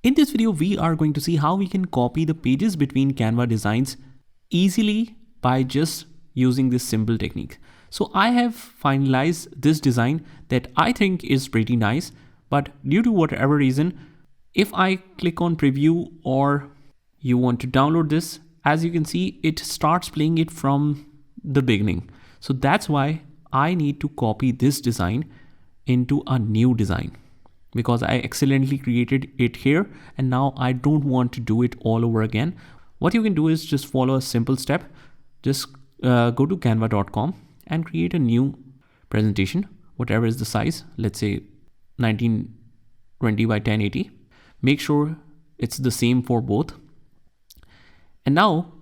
In this video, we are going to see how we can copy the pages between Canva designs easily by just using this simple technique. So I have finalized this design that I think is pretty nice, but due to whatever reason, if I click on preview or you want to download this, as you can see, it starts playing it from the beginning. So that's why I need to copy this design into a new design, because I accidentally created it here and now I don't want to do it all over again. What you can do is just follow a simple step. Just go to canva.com and create a new presentation, whatever is the size, let's say 1920 by 1080. Make sure it's the same for both. And now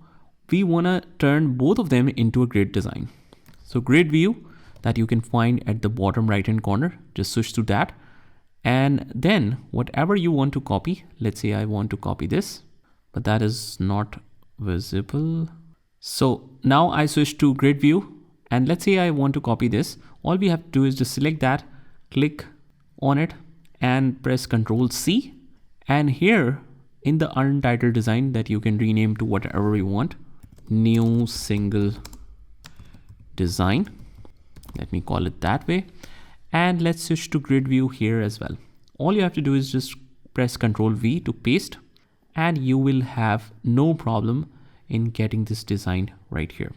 we want to turn both of them into a grid design. So grid view that you can find at the bottom right hand corner, just switch to that. And then whatever you want to copy, let's say I want to copy this, but that is not visible. So now I switch to grid view and let's say I want to copy this. All we have to do is just select that, click on it and press Ctrl C. And here in the untitled design that you can rename to whatever you want, new single design, let me call it that way. And let's switch to grid view here as well. All you have to do is just press Ctrl V to paste and you will have no problem in getting this design right here.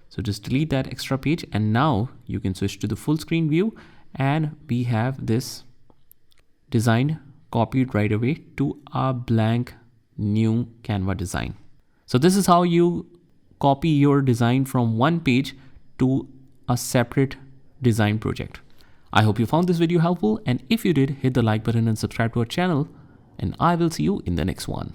So just delete that extra page and now you can switch to the full screen view and we have this design copied right away to a blank new Canva design. So this is how you copy your design from one page to a separate design project. I hope you found this video helpful, and if you did, hit the like button and subscribe to our channel, and I will see you in the next one.